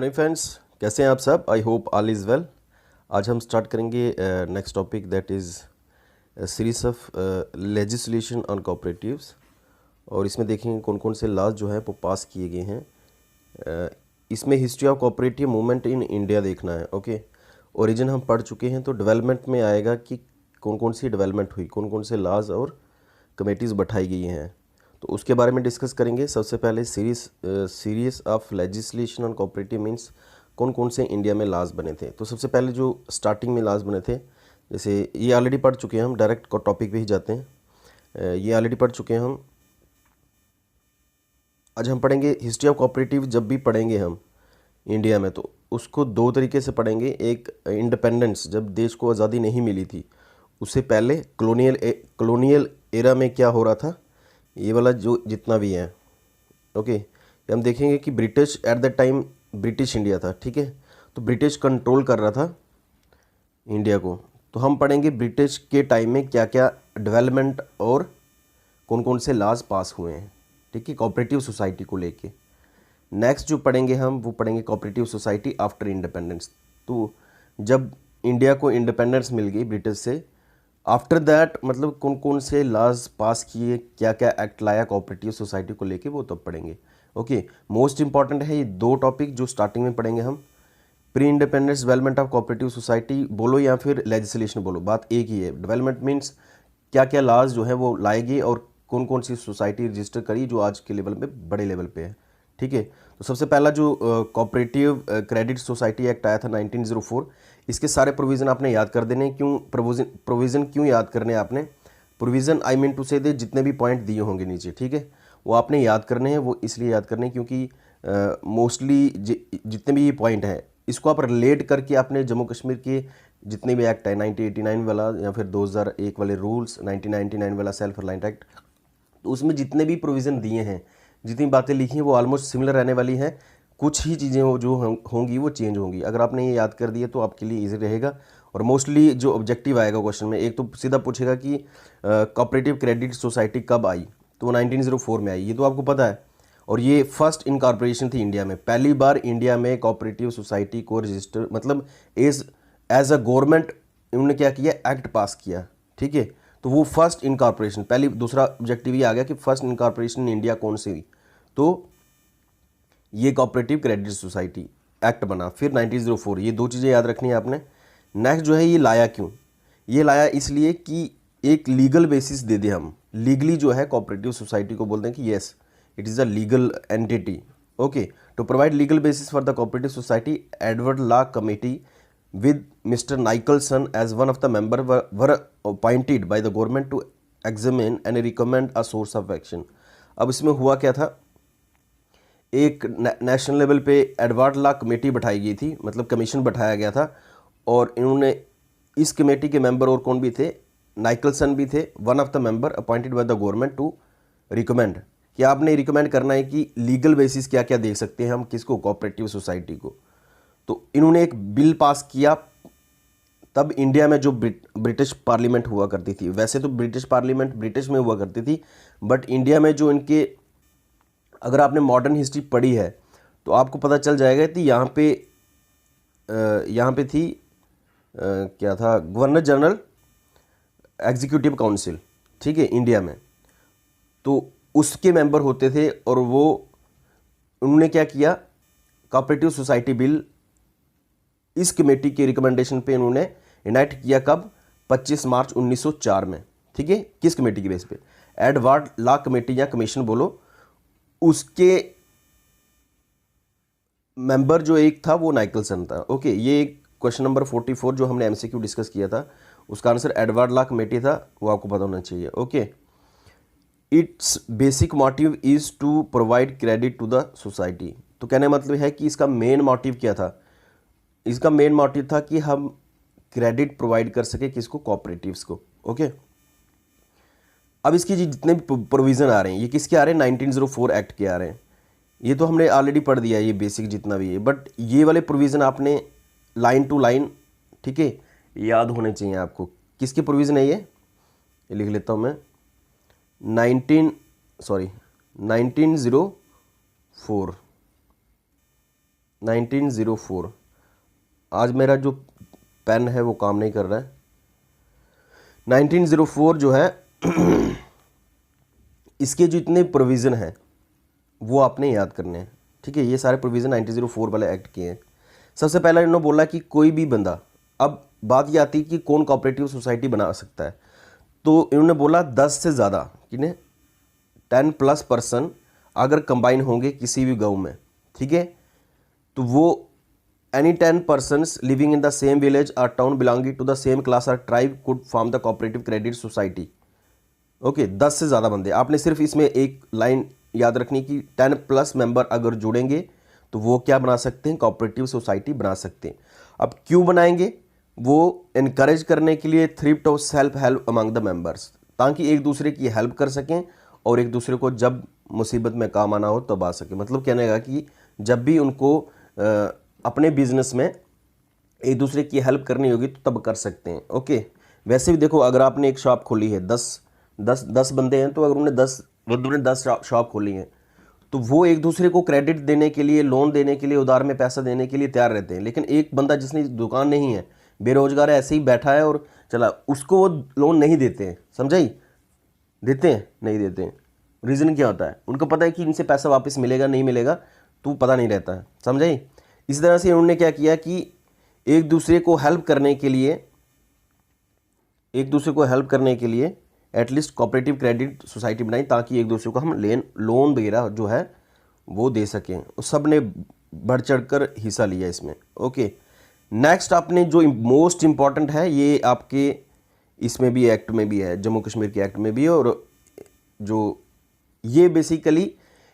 Morning friends, कैसे हैं आप सब। I hope all is well. आज हम स्टार्ट करेंगे next topic that is series of legislation on cooperatives. और इसमें देखेंगे कौन कौन से लॉज जो है वो पास किए गए हैं। इसमें history of cooperative movement in India देखना है। ओके, ओरिजिन हम पढ़ चुके हैं, तो डेवलपमेंट में आएगा कि कौन कौन सी डेवलपमेंट हुई, कौन कौन से लॉज और कमेटीज़ बैठाई गई हैं, तो उसके बारे में डिस्कस करेंगे। सबसे पहले series of legislation on cooperative means कौन कौन से इंडिया में लॉज बने थे। तो सबसे पहले जो स्टार्टिंग में लॉज बने थे, जैसे ये ऑलरेडी पढ़ चुके हैं, हम डायरेक्ट टॉपिक पे ही जाते हैं। ये ऑलरेडी पढ़ चुके हैं हम। आज हम पढ़ेंगे हिस्ट्री ऑफ कोऑपरेटिव। जब भी पढ़ेंगे हम इंडिया में तो उसको दो तरीके से पढ़ेंगे। एक इंडिपेंडेंस, जब देश को आज़ादी नहीं मिली थी, उससे पहले कॉलोनियल एरा में क्या हो रहा था, ये वाला जो जितना भी है। ओके, हम देखेंगे कि British at the time British India था, ठीक है, तो ब्रिटिश कंट्रोल कर रहा था इंडिया को। तो हम पढ़ेंगे ब्रिटिश के टाइम में क्या क्या डेवलपमेंट और कौन कौन से लॉज पास हुए हैं, ठीक है, कोऑपरेटिव सोसाइटी को लेके। नेक्स्ट जो पढ़ेंगे हम, वो पढ़ेंगे कोऑपरेटिव सोसाइटी आफ्टर इंडिपेंडेंस। तो जब इंडिया को इंडिपेंडेंस मिल गई ब्रिटिश से, आफ्टर दैट मतलब कौन कौन से लॉज पास किए, क्या क्या एक्ट लाया कोऑपरेटिव सोसाइटी को लेके, वो तब पढ़ेंगे। ओके, मोस्ट इंपॉर्टेंट है ये दो टॉपिक जो स्टार्टिंग में पढ़ेंगे हम। Pre independence development of cooperative society बोलो या फिर लेजिस्लेशन बोलो, बात एक ही है। डेवलपमेंट मीन्स क्या क्या लॉज जो है वो लाए गए और कौन कौन सी सोसाइटी रजिस्टर करी जो आज के लेवल पे बड़े लेवल पे है, ठीक है। तो सबसे पहला जो कोऑपरेटिव क्रेडिट सोसाइटी एक्ट आया था 1904, इसके सारे प्रोविज़न आपने याद कर देने। क्यों प्रोविज़न क्यों याद करने आपने? प्रोविज़न आई मीन टू से दे, जितने भी पॉइंट दिए होंगे नीचे, ठीक है, वो आपने याद करने हैं। वो इसलिए याद करने क्योंकि मोस्टली जितने भी ये पॉइंट हैं, इसको आप रिलेट करके आपने जम्मू कश्मीर के जितने भी एक्ट है, 1989 वाला या फिर 2001 वाले रूल्स, 1999 वाला सेल्फ रिलायंट एक्ट, तो उसमें जितने भी प्रोविज़न दिए हैं, जितनी बातें लिखी हैं, वो ऑलमोस्ट सिमिलर रहने वाली हैं। कुछ ही चीज़ें वो जो होंगी वो चेंज होंगी। अगर आपने ये याद कर दिए तो आपके लिए इजी रहेगा। और मोस्टली जो ऑब्जेक्टिव आएगा क्वेश्चन में, एक तो सीधा पूछेगा कि कोऑपरेटिव क्रेडिट सोसाइटी कब आई, तो वो 1904 में आई, ये तो आपको पता है। और ये फर्स्ट इनकॉर्पोरेशन थी इंडिया में, पहली बार इंडिया में कोऑपरेटिव सोसाइटी को रजिस्टर मतलब एज अ गवर्नमेंट उन्होंने क्या किया, एक्ट पास किया, ठीक है। तो वो फर्स्ट इनकॉर्पोरेशन पहली, दूसरा ऑब्जेक्टिव ये आ गया कि फर्स्ट इनकॉर्पोरेशन इन इंडिया कौन सी हुई, तो ये कोऑपरेटिव क्रेडिट सोसाइटी एक्ट बना फिर 1904। ये दो चीज़ें याद रखनी है आपने। नेक्स्ट जो है, ये लाया क्यों? ये लाया इसलिए कि एक लीगल बेसिस दे दे हम। लीगली जो है कोऑपरेटिव सोसाइटी को बोलते हैं कि yes it is a legal entity. Okay, to provide legal basis for the cooperative society, Edward law committee with Mr. Nicholson as one of the member were appointed by the government to examine and recommend a source of action। अब इसमें हुआ क्या था, एक national level पे Edward law committee बैठाई गई थी, मतलब कमीशन बैठाया गया था। और इन्होंने इस कमेटी के मेंबर और कौन भी थे, नाइकलसन भी थे, one of the member appointed by the government to recommend, कि आपने रिकमेंड करना है कि लीगल बेसिस क्या क्या देख सकते हैं हम किसको, कोऑपरेटिव सोसाइटी को। तो इन्होंने एक बिल पास किया। तब इंडिया में जो ब्रिटिश पार्लियामेंट हुआ करती थी, वैसे तो ब्रिटिश पार्लियामेंट ब्रिटिश में हुआ करती थी, बट इंडिया में जो इनके, अगर आपने मॉडर्न हिस्ट्री पढ़ी है तो आपको पता चल जाएगा कि यहाँ पे थी क्या था, गवर्नर जनरल एग्जीक्यूटिव काउंसिल, ठीक है, इंडिया में। तो उसके मेंबर होते थे और वो उन्होंने क्या किया, कोऑपरेटिव सोसाइटी बिल इस कमेटी के रिकमेंडेशन पे उन्होंने इनाइट किया। कब? 25 मार्च 1904 में, ठीक है। किस कमेटी के बेस पे? एडवर्ड लॉ कमेटी या कमीशन बोलो, उसके मेंबर जो एक था वो नाइकलसन था। ओके, ये क्वेश्चन नंबर 44 जो हमने एमसीक्यू डिस्कस किया था, उसका आंसर एडवर्ड लॉ कमेटी था, वो आपको पता होना चाहिए। Okay, it's basic motive is to provide credit to the society. तो कहने मतलब है कि इसका मेन मोटिव क्या था? इसका मेन मोटिव था कि हम क्रेडिट प्रोवाइड कर सके किसको, कोऑपरेटिव्स को। ओके, अब इसकी जितने भी प्रोविज़न आ रहे हैं, ये किसके आ रहे हैं, 1904 एक्ट के आ रहे हैं। ये तो हमने ऑलरेडी पढ़ दिया ये बेसिक जितना भी है, बट ये वाले प्रोविज़न आपने लाइन टू लाइन, ठीक है, याद होने चाहिए आपको। किसके प्रोविज़न है ये लिख लेता हूँ मैं। 1904 1904। आज मेरा जो पेन है वो काम नहीं कर रहा है। 1904 जो है इसके जो इतने प्रोविज़न हैं वो आपने याद करने हैं, ठीक है। ये सारे प्रोविज़न 1904 वाले एक्ट के हैं। सबसे पहला इन्होंने बोला कि कोई भी बंदा, अब बात ये आती है कि कौन कोऑपरेटिव सोसाइटी बना सकता है, तो इन्होंने बोला 10 से ज़्यादा, कितने 10+ पर्सन अगर कंबाइन होंगे किसी भी गांव में, ठीक है, तो वो any 10 persons living in the same village और town belonging to the same class और tribe could form the cooperative credit society. Okay, 10 से ज़्यादा बंदे, आपने सिर्फ इसमें एक लाइन याद रखनी कि 10+ मेंबर अगर जुड़ेंगे तो वो क्या बना सकते हैं, कोऑपरेटिव सोसाइटी बना सकते हैं। अब क्यों बनाएंगे, वो इनकरेज करने के लिए, थ्रिफ्ट और self help among the members, ताकि एक दूसरे की हेल्प कर सकें और एक दूसरे को जब मुसीबत में काम आना हो तब आ सके। मतलब कहने का कि जब भी उनको अपने बिजनेस में एक दूसरे की हेल्प करनी होगी तो तब कर सकते हैं। ओके, वैसे भी देखो, अगर आपने एक शॉप खोली है, 10 बंदे हैं, तो अगर उन्होंने 10 बंदों ने 10 शॉप खोली हैं तो वो एक दूसरे को क्रेडिट देने के लिए, लोन देने के लिए, उधार में पैसा देने के लिए तैयार रहते हैं। लेकिन एक बंदा जिसने दुकान नहीं है, बेरोजगार है, ऐसे ही बैठा है और चला, उसको वो लोन नहीं देते हैं। समझाई? देते हैं? नहीं देते हैं। रीज़न क्या होता है, उनको पता है कि इनसे पैसा वापस मिलेगा नहीं मिलेगा, तो पता नहीं रहता है। समझाई? इस तरह से उन्होंने क्या किया कि एक दूसरे को हेल्प करने के लिए एटलीस्ट कोऑपरेटिव क्रेडिट सोसाइटी बनाई, ताकि एक दूसरे को हम लोन वगैरह जो है वो दे सकें। सब ने बढ़ चढ़ कर हिस्सा लिया इसमें। ओके, नेक्स्ट आपने जो मोस्ट इम्पॉर्टेंट है, ये आपके इसमें भी एक्ट में भी है, जम्मू कश्मीर के एक्ट में भी है, और जो ये बेसिकली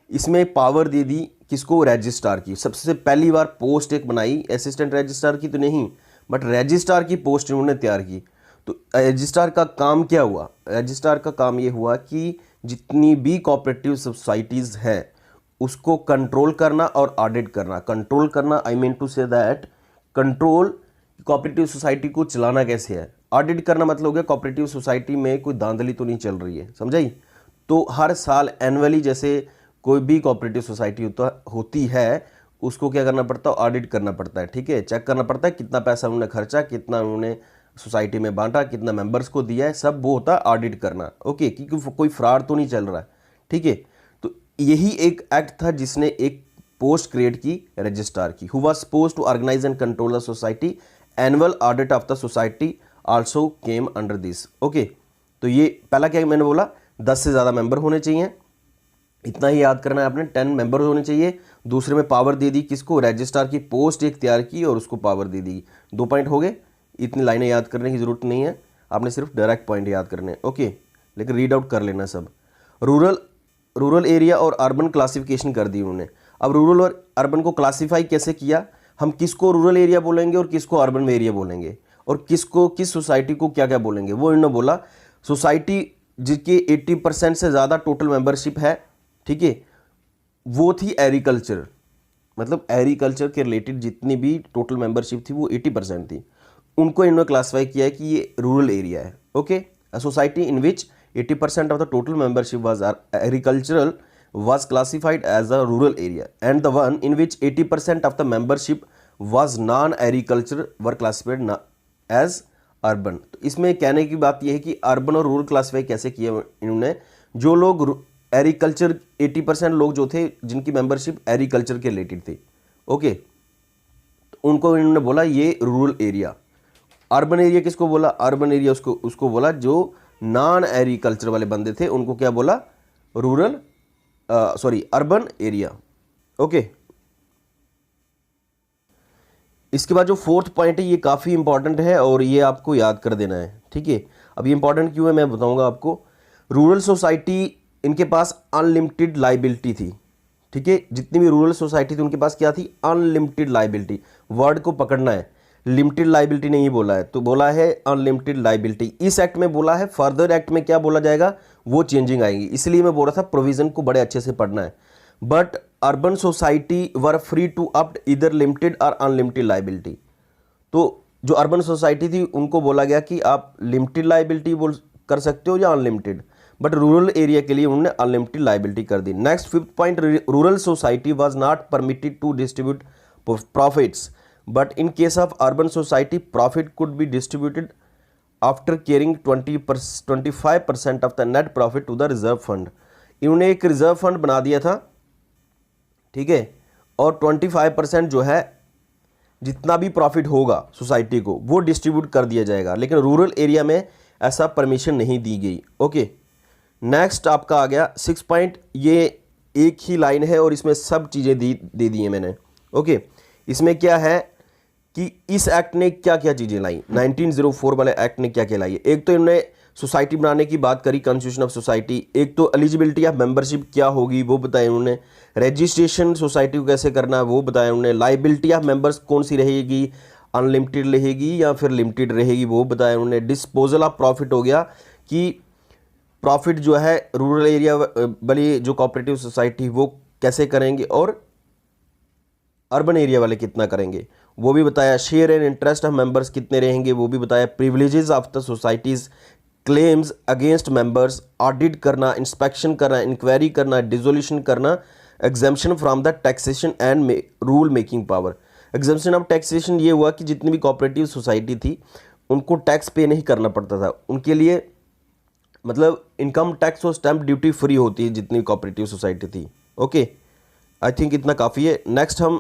इसमें पावर दे दी किसको, रजिस्ट्रार की। सबसे पहली बार पोस्ट एक बनाई, असिस्टेंट रजिस्ट्रार की तो नहीं, बट रजिस्ट्रार की पोस्ट इन्होंने तैयार की। तो रजिस्ट्रार का काम क्या हुआ, रजिस्ट्रार का काम ये हुआ कि जितनी भी कोऑपरेटिव सोसाइटीज़ हैं उसको कंट्रोल करना और ऑडिट करना। कंट्रोल करना, I mean to say that, control cooperative society को चलाना कैसे है। ऑडिट करना मतलब हो गया कोऑपरेटिव सोसाइटी में कोई धांधली तो नहीं चल रही है। समझाई? तो हर साल एनुअली जैसे कोई भी कोऑपरेटिव सोसाइटी होती है, उसको क्या करना पड़ता है, ऑडिट करना पड़ता है। ठीक है, चेक करना पड़ता है कितना पैसा उन्होंने खर्चा, कितना उन्होंने सोसाइटी में बांटा, कितना मेंबर्स को दिया है, सब वो होता है ऑडिट करना। ओके, क्योंकि कोई फ्रॉड तो नहीं चल रहा है। ठीक है, तो यही एक एक्ट था जिसने एक पोस्ट क्रिएट की, रजिस्ट्रार की, who was supposed to organise and control the society. Annual audit of the society also came under this. Okay, तो ये पहला क्या मैंने बोला, 10 से ज़्यादा मेंबर होने चाहिए, इतना ही याद करना है आपने, 10 मेंबर होने चाहिए। दूसरे में पावर दे दी किसको, रजिस्ट्रार की पोस्ट एक तैयार की और उसको पावर दे दी। 2 पॉइंट हो गए, इतनी लाइनें याद करने की ज़रूरत नहीं है, आपने सिर्फ डायरेक्ट पॉइंट याद करने। ओके, लेकिन रीड आउट कर लेना सब। रूरल एरिया और अर्बन क्लासिफिकेशन कर दी उन्होंने। अब रूरल और अर्बन को क्लासीफाई कैसे किया, हम किसको रूरल एरिया बोलेंगे और किसको अर्बन एरिया बोलेंगे, और किसको, किस सोसाइटी को क्या क्या बोलेंगे, वो इन्होंने बोला सोसाइटी जिसके 80% से ज़्यादा टोटल मेंबरशिप है, ठीक है, वो थी एग्रीकल्चर, मतलब एग्रीकल्चर के रिलेटेड जितनी भी टोटल मेंबरशिप थी वो 80% थी, उनको इन्होंने क्लासिफाई किया है कि ये रूरल एरिया है। Okay, a society in which 80% of the total membership was agricultural was classified as a rural area, and the one in which 80% of the membership was non-agriculture were classified as urban। तो इसमें कहने की बात यह है कि urban और rural classify कैसे किया इन्होंने। जो लोग एग्रीकल्चर, 80% लोग जो थे जिनकी मेंबरशिप एग्रीकल्चर के रिलेटेड थी, ओके, तो उनको इन्होंने बोला ये रूरल एरिया। अर्बन एरिया किसको बोला, अर्बन एरिया उसको बोला जो नॉन एग्रीकल्चर वाले बंदे थे, उनको क्या बोला, अर्बन एरिया। ओके, इसके बाद जो 4th पॉइंट है ये काफ़ी इंपॉर्टेंट है और ये आपको याद कर देना है। ठीक है, अब ये इंपॉर्टेंट क्यों है मैं बताऊंगा आपको। रूरल सोसाइटी, इनके पास अनलिमिटेड लाइबिलिटी थी। ठीक है, जितनी भी रूरल सोसाइटी थी उनके पास क्या थी, अनलिमिटेड लाइबिलिटी। वर्ड को पकड़ना है, लिमिटेड लाइबिलिटी नहीं बोला है, तो बोला है अनलिमिटेड लाइबिलिटी। इस एक्ट में बोला है, फर्दर एक्ट में क्या बोला जाएगा वो चेंजिंग आएगी, इसलिए मैं बोल रहा था प्रोविजन को बड़े अच्छे से पढ़ना है। But urban society were free to opt either limited और अनलिमिटेड लाइबिलिटी। तो जो अर्बन सोसाइटी थी उनको बोला गया कि आप लिमिटेड लाइबिलिटी बोल कर सकते हो या अनलिमिटेड, बट रूरल एरिया के लिए उन्होंने अनलिमिटेड लाइबिलिटी कर दी। Next 5th point, rural society was not permitted to distribute profits. But in case of urban society, profit could be distributed after carrying 25% of the net profit to the reserve fund. इन्होंने एक reserve fund बना दिया था, ठीक है, और 25% जो है जितना भी प्रॉफिट होगा सोसाइटी को वो डिस्ट्रीब्यूट कर दिया जाएगा, लेकिन रूरल एरिया में ऐसा परमिशन नहीं दी गई। ओके, नेक्स्ट आपका आ गया 6 पॉइंट। ये एक ही लाइन है और इसमें सब चीज़ें दे दी हैं मैंने। ओके, इसमें क्या है कि इस एक्ट ने क्या क्या चीज़ें लाई, 1904 वाले एक्ट ने क्या क्या लाई है। एक तो इन्होंने सोसाइटी बनाने की बात करी, कॉन्स्टिट्यूशन ऑफ सोसाइटी। एक तो एलिजिबिलिटी ऑफ मेंबरशिप क्या होगी वो बताया उन्होंने। रजिस्ट्रेशन सोसाइटी को कैसे करना है वो बताया उन्होंने। लाइबिलिटी ऑफ मेंबर्स कौन सी रहेगी, अनलिमिटेड रहेगी या फिर लिमिटेड रहेगी वो बताया उन्होंने। डिस्पोजल ऑफ प्रॉफिट हो गया कि प्रॉफिट जो है रूरल एरिया वाली जो कोऑपरेटिव सोसाइटी वो कैसे करेंगे और अर्बन एरिया वाले कितना करेंगे वो भी बताया। Share and interest of members कितने रहेंगे वो भी बताया। Privileges of the societies, claims against members, audit करना, इंस्पेक्शन करना, इंक्वायरी करना, डिसोल्यूशन करना, exemption from the taxation and rule making power. Exemption of taxation ये हुआ कि जितनी भी कोऑपरेटिव सोसाइटी थी उनको टैक्स पे नहीं करना पड़ता था, उनके लिए मतलब इनकम टैक्स और स्टैम्प ड्यूटी फ्री होती है जितनी कोऑपरेटिव सोसाइटी थी। ओके, आई थिंक इतना काफ़ी है। नेक्स्ट हम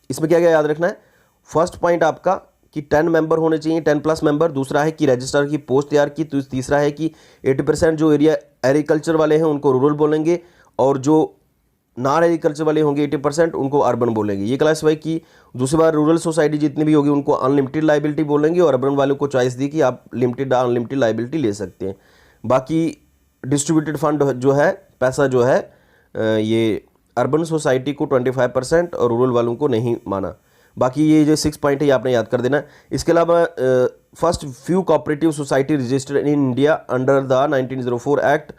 इसमें क्या क्या याद रखना है। फर्स्ट पॉइंट आपका कि 10 मेंबर होने चाहिए, 10+ मेंबर। दूसरा है कि रजिस्ट्रार की पोस्ट तैयार की। तो तीसरा है कि 80% जो एरिया एग्रीकल्चर वाले हैं उनको रूरल बोलेंगे और जो नॉन एग्रीकल्चर वाले होंगे 80% उनको अर्बन बोलेंगे। ये क्लासिफाई की। दूसरी बार रूरल सोसाइटी जितनी भी होगी उनको अनलिमिटेड लाइबिलिटी बोलेंगे और अर्बन वालों को चॉइस दी कि आप लिमिटेड अनलिमिटेड लाइबिलिटी ले सकते हैं। बाकी डिस्ट्रीब्यूटेड फंड जो है, पैसा जो है ये अर्बन सोसाइटी को 25% और रूरल वालों को नहीं माना। बाकी ये जो 6 पॉइंट है ये आपने याद कर देना। इसके अलावा first few cooperative society registered in India under the 1904 act.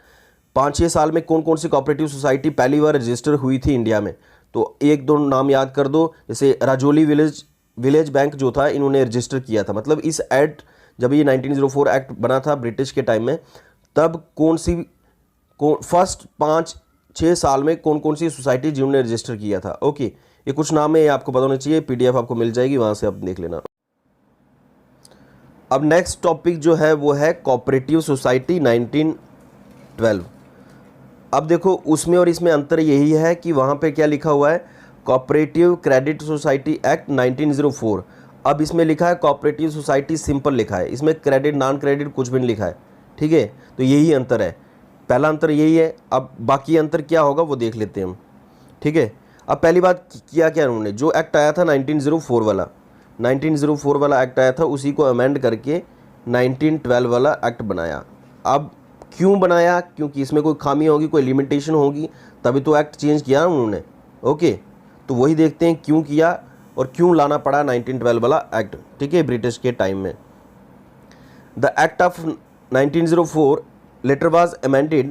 5-6 साल में कौन कौन सी कोऑपरेटिव सोसाइटी पहली बार रजिस्टर हुई थी इंडिया में, तो एक दो नाम याद कर दो। जैसे राजौली विलेज बैंक जो था इन्होंने रजिस्टर किया था। मतलब इस एक्ट जब ये 1904 एक्ट बना था ब्रिटिश के टाइम में, तब फर्स्ट 5-6 साल में कौन कौन सी सोसाइटी जिन्होंने रजिस्टर किया था। ओके, ये कुछ नाम है, ये आपको पता होना चाहिए। पीडीएफ आपको मिल जाएगी, वहाँ से आप देख लेना। अब नेक्स्ट टॉपिक जो है वो है कोऑपरेटिव सोसाइटी 1912। अब देखो उसमें और इसमें अंतर यही है कि वहाँ पे क्या लिखा हुआ है, कोऑपरेटिव क्रेडिट सोसाइटी एक्ट 1904। अब इसमें लिखा है कोऑपरेटिव सोसाइटी सिंपल लिखा है, इसमें क्रेडिट नॉन क्रेडिट कुछ भी नहीं लिखा है। ठीक है, तो यही अंतर है, पहला अंतर यही है। अब बाकी अंतर क्या होगा वो देख लेते हैं हम। ठीक है, अब पहली बात किया क्या उन्होंने, जो एक्ट आया था 1904 वाला एक्ट आया था उसी को अमेंड करके 1912 वाला एक्ट बनाया। अब क्यों बनाया, क्योंकि इसमें कोई खामी होगी, कोई लिमिटेशन होगी, तभी तो एक्ट चेंज किया उन्होंने। ओके, तो वही देखते हैं क्यों किया और क्यों लाना पड़ा 1912 वाला एक्ट। ठीक है, ब्रिटिश के टाइम में। The act of 1904 later was amended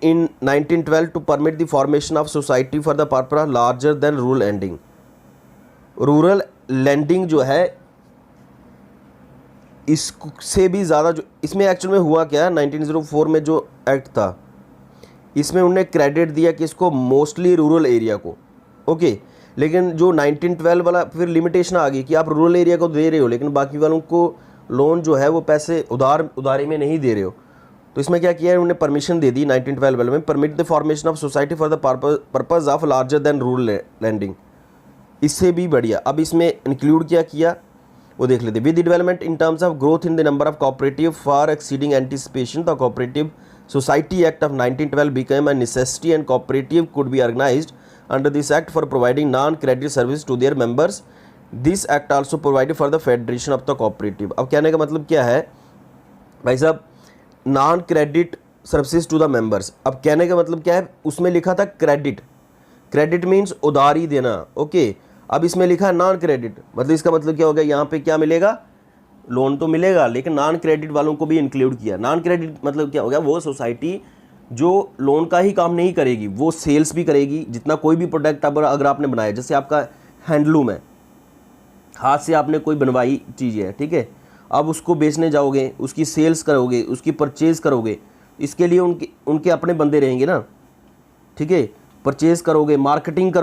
in 1912 to permit the formation of society for the purpose larger than rural lending। Rural lending जो है इससे भी ज़्यादा, जो इसमें एक्चुअल में हुआ क्या, 1904 में जो एक्ट था इसमें उन्होंने क्रेडिट दिया कि इसको मोस्टली रूरल एरिया को। ओके, लेकिन जो 1912 वाला फिर लिमिटेशन आ गई कि आप रूरल एरिया को दे रहे हो लेकिन बाकी वालों को लोन जो है वो पैसे उधारी में नहीं दे रहे हो। तो इसमें क्या किया है, उन्होंने परमिशन दे दी 1912 वाले में, permit the formation of society for the purpose of larger than rural lending. इससे भी बढ़िया। अब इसमें इंक्लूड क्या किया वो देख लेते। With development in terms of growth in the number of cooperative for exceeding anticipation, the cooperative society act of 1912 became a necessity and cooperative could be organized under this act for providing non-credit service to their members. This act also provided for the federation of the cooperative। अब कहने का मतलब क्या है भाई साहब, non credit services to the members. अब कहने का मतलब क्या है, उसमें लिखा था क्रेडिट मीन्स उधारी देना। ओके, अब इसमें लिखा है नॉन क्रेडिट, मतलब इसका मतलब क्या हो गया, यहाँ पे क्या मिलेगा, लोन तो मिलेगा लेकिन नॉन क्रेडिट वालों को भी इंक्लूड किया। नॉन क्रेडिट मतलब क्या हो गया, वो सोसाइटी जो लोन का ही काम नहीं करेगी, वो सेल्स भी करेगी। जितना कोई भी प्रोडक्ट अगर आपने बनाया, जैसे आपका हैंडलूम है, हाथ से आपने कोई बनवाई चीज़ है, ठीक है, अब उसको बेचने जाओगे, उसकी सेल्स करोगे, उसकी परचेज़ करोगे, इसके लिए उनके अपने बंदे रहेंगे ना। ठीक है, परचेज करोगे, मार्केटिंग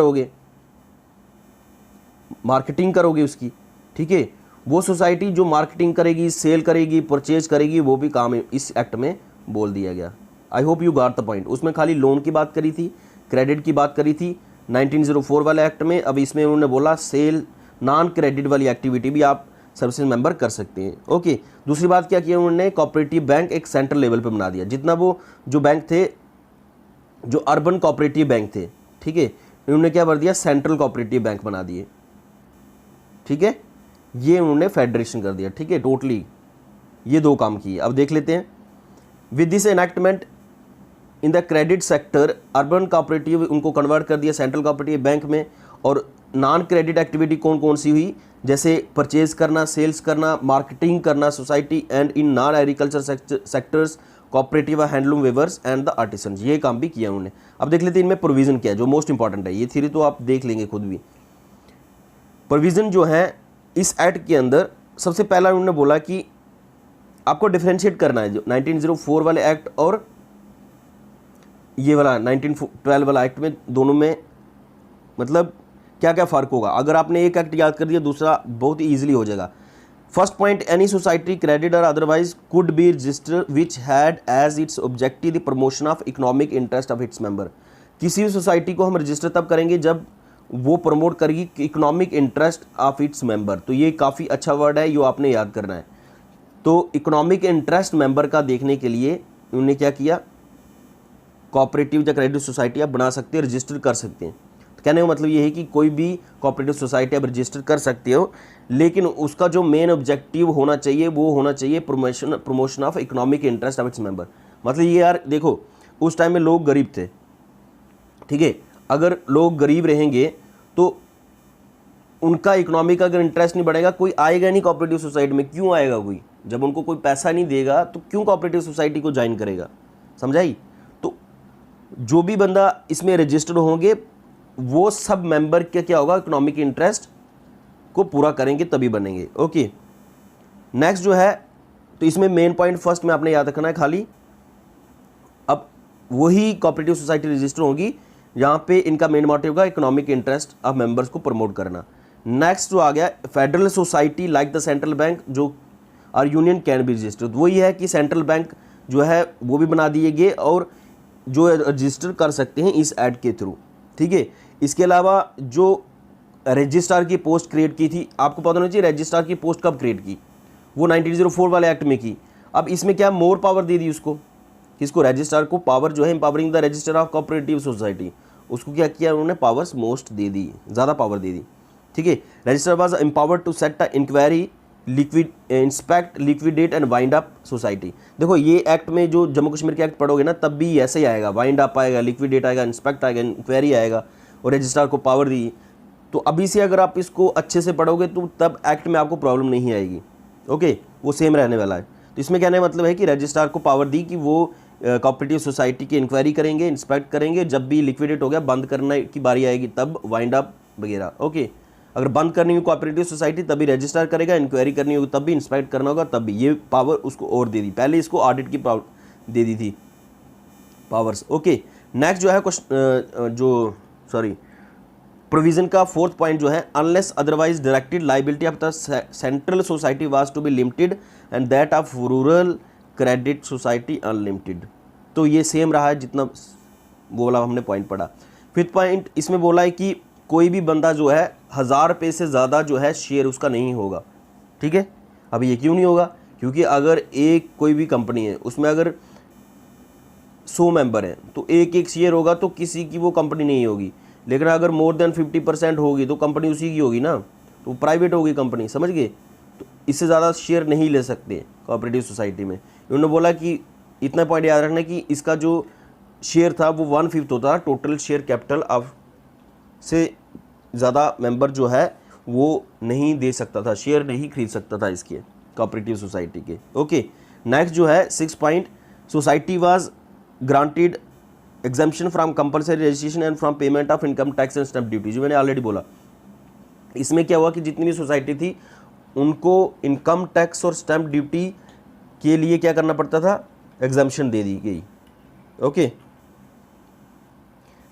करोगे उसकी, ठीक है। वो सोसाइटी जो मार्केटिंग करेगी, सेल करेगी, परचेज करेगी, वो भी काम इस एक्ट में बोल दिया गया। I hope you got the point. उसमें खाली लोन की बात करी थी, क्रेडिट की बात करी थी 1904 वाले एक्ट में। अब इसमें उन्होंने बोला सेल नॉन क्रेडिट वाली एक्टिविटी भी आप सर्विसेज मेंबर कर सकते हैं। ओके, दूसरी बात क्या किया उन्होंने, कोऑपरेटिव बैंक एक सेंट्रल लेवल पे बना दिया। जितना वो जो बैंक थे, जो अर्बन कोऑपरेटिव बैंक थे, ठीक है, इन्होंने क्या कर दिया, सेंट्रल कोऑपरेटिव बैंक बना दिए, ठीक है। ये उन्होंने फेडरेशन कर दिया, ठीक है। टोटली ये दो काम किए। अब देख लेते हैं, with this enactment in the credit sector urban cooperative उनको कन्वर्ट कर दिया सेंट्रल कोऑपरेटिव बैंक में। और नॉन क्रेडिट एक्टिविटी कौन कौन सी हुई, जैसे परचेज करना, सेल्स करना, मार्केटिंग करना society and in non agriculture sectors cooperative handloom weavers and the artisans, ये काम भी किया उन्होंने। अब देख लेते हैं इनमें प्रोविजन क्या है, जो मोस्ट इंपॉर्टेंट है। ये थ्योरी तो आप देख लेंगे खुद भी। प्रोविजन जो है इस एक्ट के अंदर, सबसे पहला उन्होंने बोला कि आपको डिफरेंशिएट करना है जो 1904 वाले एक्ट और ये वाला 1912 वाला एक्ट में, दोनों में मतलब क्या क्या फ़र्क होगा। अगर आपने एक एक्ट याद कर दिया, दूसरा बहुत ही ईजिली हो जाएगा। First point, any society credit और otherwise could be registered which had as its objective the promotion of economic interest of its member. किसी भी सोसाइटी को हम रजिस्टर तब करेंगे जब वो प्रमोट करेगी economic interest of its member. तो ये काफ़ी अच्छा वर्ड है, ये आपने याद करना है। तो इकोनॉमिक इंटरेस्ट मेंबर का देखने के लिए उन्होंने क्या किया, कोऑपरेटिव या क्रेडिट सोसाइटी आप बना सकते हैं, रजिस्टर कर सकते हैं। तो कहने का मतलब ये है कि कोई भी कोऑपरेटिव सोसाइटी आप रजिस्टर कर सकते हो, लेकिन उसका जो मेन ऑब्जेक्टिव होना चाहिए वो होना चाहिए promotion of economic interest of its member. मतलब ये यार देखो, उस टाइम में लोग गरीब थे, ठीक है। अगर लोग गरीब रहेंगे तो उनका इकोनॉमिक अगर इंटरेस्ट नहीं बढ़ेगा, कोई आएगा नहीं कोऑपरेटिव सोसाइटी में। क्यों आएगा कोई, जब उनको कोई पैसा नहीं देगा तो क्यों कोऑपरेटिव सोसाइटी को ज्वाइन करेगा, समझाई। तो जो भी बंदा इसमें रजिस्टर्ड होंगे वो सब मेंबर क्या होगा, इकोनॉमिक इंटरेस्ट को पूरा करेंगे तभी बनेंगे। ओके, नेक्स्ट जो है, तो इसमें मेन पॉइंट फर्स्ट में आपने याद रखना है खाली। अब वही कोऑपरेटिव सोसाइटी रजिस्टर होगी यहाँ पे इनका मेन मोटिव होगा इकोनॉमिक इंटरेस्ट ऑफ मेंबर्स को प्रमोट करना। नेक्स्ट जो आ गया, federal society like the central bank जो or union can be registered. वही है कि सेंट्रल बैंक जो है वो भी बना दिए गए और जो रजिस्टर कर सकते हैं इस ऐड के थ्रू, ठीक है। इसके अलावा जो रजिस्ट्रार की पोस्ट क्रिएट की थी, आपको पता होना चाहिए रजिस्ट्रार की पोस्ट कब क्रिएट की, वो 1904 वाले एक्ट में की। अब इसमें क्या मोर पावर दे दी उसको, किसको, रजिस्ट्रार को पावर जो है empowering the register of cooperative society, उसको क्या किया उन्होंने, पावर्स मोस्ट दे दी, ज़्यादा पावर दे दी, ठीक है। Register was empowered to set a inquiry, inspect, liquidate and wind up society. देखो ये एक्ट में जो जम्मू कश्मीर के एक्ट पढ़ोगे ना, तब भी ऐसे ही आएगा, वाइंड अप आएगा, लिक्विडेट आएगा, इंस्पेक्ट आएगा, इंक्वायरी आएगा और रजिस्ट्रार को पावर दी। तो अभी से अगर आप इसको अच्छे से पढ़ोगे तो तब एक्ट में आपको प्रॉब्लम नहीं आएगी। ओके, वो सेम रहने वाला है। तो इसमें कहने का मतलब है कि रजिस्ट्रार को पावर दी कि वो कोऑपरेटिव सोसाइटी की इंक्वायरी करेंगे, इंस्पेक्ट करेंगे, जब भी लिक्विडेट हो गया बंद करने की बारी आएगी तब वाइंड अप वगैरह। ओके, अगर बंद करनी हो कोऑपरेटिव सोसाइटी तभी रजिस्टर करेगा, इंक्वायरी करनी होगी तब भी, इंस्पेक्ट करना होगा तब भी। ये पावर उसको और दे दी, पहले इसको ऑडिट की पावर दे दी थी पावर्स। ओके, नेक्स्ट जो है प्रोविजन का फोर्थ पॉइंट जो है, unless otherwise directed liability of the central society was to be limited and that of rural credit society unlimited. तो ये सेम रहा है जितना वो वाला हमने पॉइंट पढ़ा। फिफ्थ पॉइंट इसमें बोला है कि कोई भी बंदा जो है 1000 रुपये से ज़्यादा जो है शेयर उसका नहीं होगा, ठीक है। अब ये क्यों नहीं होगा, क्योंकि अगर एक कोई भी कंपनी है उसमें अगर 100 मेंबर हैं तो एक शेयर होगा तो किसी की वो कंपनी नहीं होगी। लेकिन अगर मोर देन 50% होगी तो कंपनी उसी की होगी ना, तो प्राइवेट होगी कंपनी, समझ गए। तो इससे ज़्यादा शेयर नहीं ले सकते कोऑपरेटिव सोसाइटी में। उन्होंने बोला कि इतना पॉइंट याद रखना कि इसका जो शेयर था वो 1/5 होता था टोटल शेयर कैपिटल ऑफ से ज़्यादा मेंबर जो है वो नहीं दे सकता था, शेयर नहीं खरीद सकता था इसके कोऑपरेटिव सोसाइटी के। ओके, नेक्स्ट जो है 6 point, society was granted exemption from compulsory registration and from payment of income tax and stamp duty. जो मैंने ऑलरेडी बोला, इसमें क्या हुआ कि जितनी भी सोसाइटी थी उनको इनकम टैक्स और स्टैम्प ड्यूटी के लिए क्या करना पड़ता था, एग्जाम्पशन दे दी गई। ओके,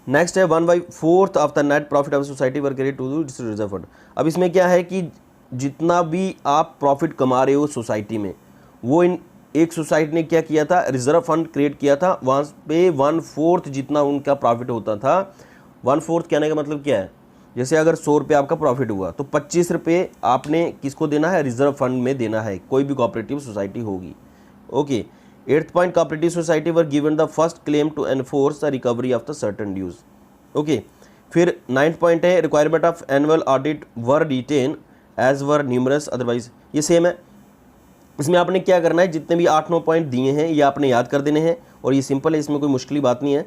नेक्स्ट है 1/4 of the net profit of society were credit to the reserve fund. अब इसमें क्या है कि जितना भी आप प्रॉफिट कमा रहे हो सोसाइटी में, वो इन एक सोसाइटी ने क्या किया था, रिजर्व फंड क्रिएट किया था, वहाँ पे 1/4 जितना उनका प्रॉफिट होता था। 1/4 कहने का मतलब क्या है, जैसे अगर 100 रुपये आपका प्रॉफिट हुआ तो 25 रुपये आपने किसको देना है, रिजर्व फंड में देना है, कोई भी कोऑपरेटिव सोसाइटी होगी। Okay. 8th point, cooperative society were given the first claim to enforce the recovery of the certain dues. Okay. फिर 9th पॉइंट है requirement of annual audit were retain as were numerous otherwise. ये same है, इसमें आपने क्या करना है, जितने भी 8-9 पॉइंट दिए हैं ये आपने याद कर देने हैं, और ये सिंपल है, इसमें कोई मुश्किल बात नहीं है।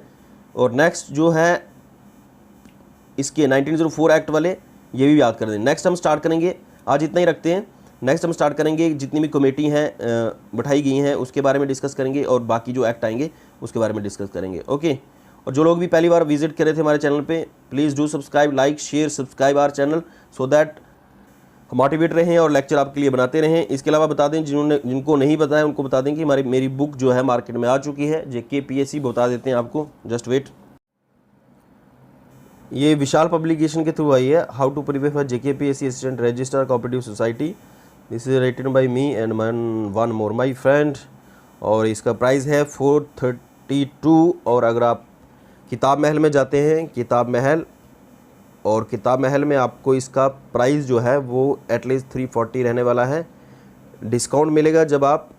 और नेक्स्ट जो है इसके 1904 एक्ट वाले, ये भी याद कर दें। नेक्स्ट हम स्टार्ट करेंगे, आज इतना ही रखते हैं। नेक्स्ट हम स्टार्ट करेंगे जितनी भी कमेटी हैं बैठाई गई हैं उसके बारे में डिस्कस करेंगे, और बाकी जो एक्ट आएंगे उसके बारे में डिस्कस करेंगे। ओके। और जो लोग भी पहली बार विजिट कर रहे थे हमारे चैनल पे, please do subscribe, like, share, subscribe our channel so that motivate रहें और लेक्चर आपके लिए बनाते रहें। इसके अलावा बता दें जिनको नहीं पता है उनको बता दें कि मेरी बुक जो है मार्केट में आ चुकी है, JK PSC बता देते हैं आपको, जस्ट वेट। ये विशाल पब्लिकेशन के थ्रू आई है, how to prepare for JK PSC assistant registrar cooperative society. This is written by me and one more my friend, और इसका प्राइस है 432। और अगर आप किताब महल में जाते हैं, किताब महल में आपको इसका प्राइस जो है वो एटलीस्ट 340 रहने वाला है। डिस्काउंट मिलेगा जब आप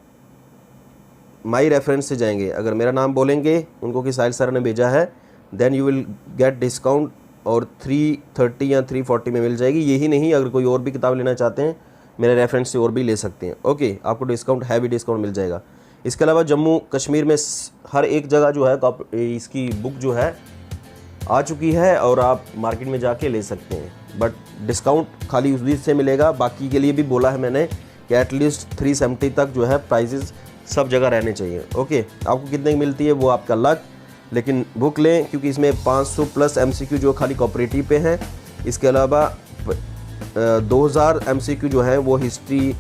माई रेफरेंस से जाएंगे, अगर मेरा नाम बोलेंगे उनको कि साहिल सर ने भेजा है, then you will get discount, और 330 या 340 में मिल जाएगी। यही नहीं, अगर कोई और भी किताब लेना चाहते हैं मेरे रेफरेंस से और भी ले सकते हैं। ओके, आपको डिस्काउंट, हैवी डिस्काउंट मिल जाएगा। इसके अलावा जम्मू कश्मीर में हर एक जगह जो है इसकी बुक जो है आ चुकी है, और आप मार्केट में जाके ले सकते हैं, बट डिस्काउंट खाली उस दिन से मिलेगा। बाकी के लिए भी बोला है मैंने कि एटलीस्ट 370 तक जो है प्राइजेस सब जगह रहने चाहिए। ओके, आपको कितने की मिलती है वो आपका लक, लेकिन बुक लें क्योंकि इसमें 500 प्लस MCQ जो खाली कोऑपरेटिव पे हैं। इसके अलावा 2000 MCQ जो है वो हिस्ट्री